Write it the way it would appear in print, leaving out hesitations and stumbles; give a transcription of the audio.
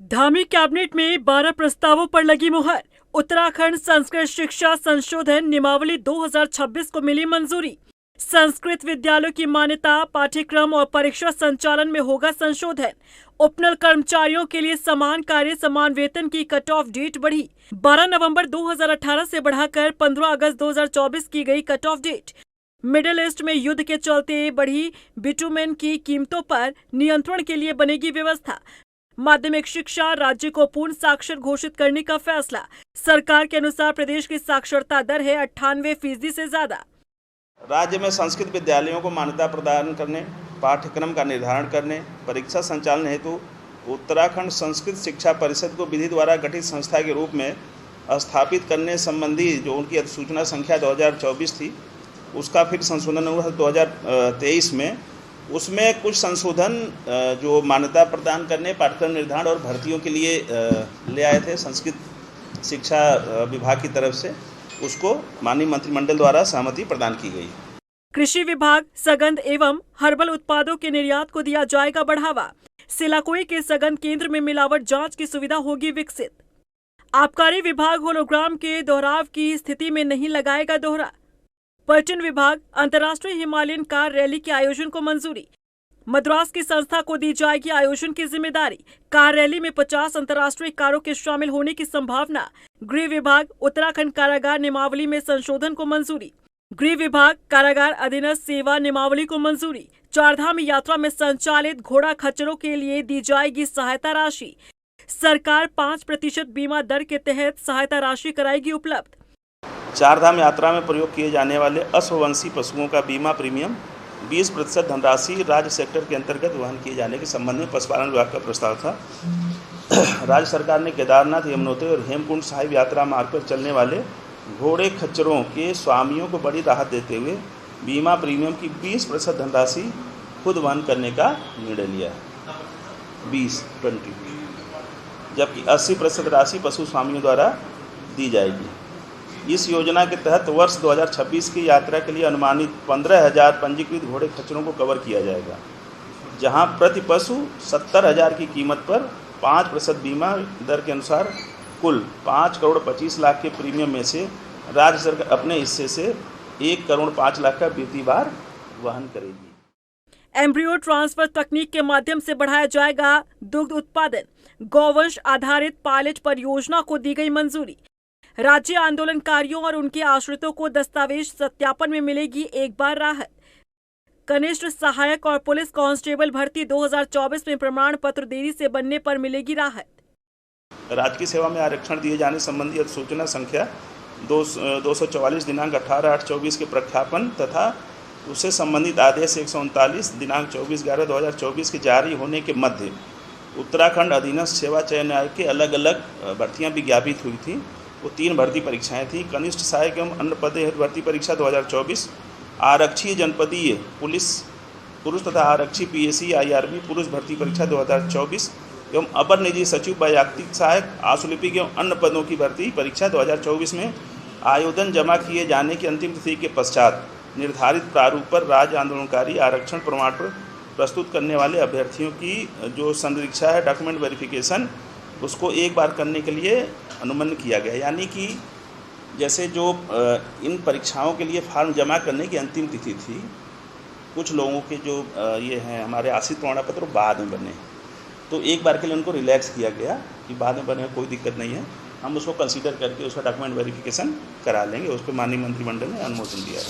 Dhami cabinet में 12 प्रस्तावों पर लगी मुहर। उत्तराखंड संस्कृत शिक्षा संशोधन नियमावली 2026 को मिली मंजूरी। संस्कृत विद्यालयों की मान्यता, पाठ्यक्रम और परीक्षा संचालन में होगा संशोधन। उपनल कर्मचारियों के लिए समान कार्य समान वेतन की कट ऑफ डेट बढ़ी। 12 नवंबर 2018 से बढ़ाकर 15 अगस्त 2024 की गई cut off date. Middle east में युद्ध के चलते बढ़ी बिटुमेन की कीमतों पर नियंत्रण के लिए बनेगी व्यवस्था। माध्यमिक शिक्षा राज्य को पूर्ण साक्षर घोषित करने का फैसला। सरकार के अनुसार प्रदेश की साक्षरता दर है 98% से ज्यादा। राज्य में संस्कृत विद्यालयों को मान्यता प्रदान करने, पाठ्यक्रम का निर्धारण करने, परीक्षा संचालन हेतु उत्तराखंड संस्कृत शिक्षा परिषद को विधि द्वारा गठित संस्था के रूप में स्थापित करने संबंधी जो उनकी अधिसूचना संख्या 2024 थी, उसका फिर संशोधन हुआ 2023 में। उसमें कुछ संशोधन जो मान्यता प्रदान करने, पाठ्यक्रम निर्धारण और भर्तियों के लिए ले आए थे संस्कृत शिक्षा विभाग की तरफ से, उसको माननीय मंत्रिमंडल द्वारा सहमति प्रदान की गई। कृषि विभाग सगंध एवं हर्बल उत्पादों के निर्यात को दिया जाएगा बढ़ावा। सिलाकोई के सगंध केंद्र में मिलावट जांच की सुविधा होगी विकसित। आबकारी विभाग होलोग्राम के दोहराव की स्थिति में नहीं लगाएगा दोहरा। पर्यटन विभाग अंतर्राष्ट्रीय हिमालयन कार रैली के आयोजन को मंजूरी। मद्रास की संस्था को दी जाएगी आयोजन की जिम्मेदारी। कार रैली में 50 अंतर्राष्ट्रीय कारों के शामिल होने की संभावना। गृह विभाग उत्तराखंड कारागार नियमावली में संशोधन को मंजूरी। गृह विभाग कारागार अधीनस्थ सेवा नियमावली को मंजूरी। चारधाम यात्रा में संचालित घोड़ा खच्चरों के लिए दी जाएगी सहायता राशि। सरकार 5% बीमा दर के तहत सहायता राशि कराएगी उपलब्ध। चारधाम यात्रा में प्रयोग किए जाने वाले अश्ववंशी पशुओं का बीमा प्रीमियम 20% धनराशि राज्य सेक्टर के अंतर्गत वहन किए जाने के संबंध में पशुपालन विभाग का प्रस्ताव था। राज्य सरकार ने केदारनाथ, यमुनोत्री और हेमकुंड साहिब यात्रा मार्ग पर चलने वाले घोड़े खच्चरों के स्वामियों को बड़ी राहत देते हुए बीमा प्रीमियम की 20% धनराशि खुद वहन करने का निर्णय लिया है। 20 जबकि 80% राशि पशु स्वामियों द्वारा दी जाएगी। इस योजना के तहत वर्ष 2026 की यात्रा के लिए अनुमानित 15,000 पंजीकृत घोड़े खच्चरों को कवर किया जाएगा, जहां प्रति पशु 70,000 की कीमत पर 5% बीमा दर के अनुसार कुल 5 करोड़ 25 लाख के प्रीमियम में से राज्य सरकार अपने हिस्से से 1 करोड़ 5 लाख का वित्तीय भार वहन करेगी। एम्ब्रियो ट्रांसफर तकनीक के माध्यम से बढ़ाया जाएगा दुग्ध उत्पादन। गौवंश आधारित पायलट परियोजना को दी गई मंजूरी। राज्य आंदोलनकारियों और उनके आश्रितों को दस्तावेज सत्यापन में मिलेगी एक बार राहत। कनिष्ठ सहायक और पुलिस कांस्टेबल भर्ती 2024 में प्रमाण पत्र देरी से बनने पर मिलेगी राहत। राजकीय सेवा में आरक्षण दिए जाने संबंधी अधिसूचना संख्या 244 दिनांक 18/8/24 के प्रख्यापन तथा उससे संबंधित आदेश 139 दिनांक 24/11/2024 के जारी होने के मध्य उत्तराखंड अधीनस्थ सेवा चयन आयोग के अलग अलग भर्तियां विज्ञापित हुई थी। वो 3 भर्ती परीक्षाएं थी। कनिष्ठ सहायक एवं अन्य पदे हेतु भर्ती परीक्षा 2024, आरक्षी जनपदीय पुलिस पुरुष तथा आरक्षी PSC IRB पुरुष भर्ती परीक्षा 2024 एवं अपर निजी सचिव वैयक्तिक सहायक आशुलिपिक एवं अन्य पदों की भर्ती परीक्षा 2024 में आवेदन जमा किए जाने की अंतिम तिथि के पश्चात निर्धारित प्रारूप पर राज्य आंदोलनकारी आरक्षण प्रमाण पत्र प्रस्तुत करने वाले अभ्यर्थियों की जो संरीक्षा है, डॉक्यूमेंट वेरिफिकेशन, उसको एक बार करने के लिए अनुमन किया गया। यानी कि जैसे जो इन परीक्षाओं के लिए फॉर्म जमा करने की अंतिम तिथि थी, कुछ लोगों के जो ये हैं हमारे आश्रित प्रमाण पत्र बाद में बने, तो एक बार के लिए उनको रिलैक्स किया गया कि बाद में बने, कोई दिक्कत नहीं है, हम उसको कंसीडर करके उसका डॉक्यूमेंट वेरिफिकेशन करा लेंगे। उस पर माननीय मंत्रिमंडल ने अनुमोदन दिया है।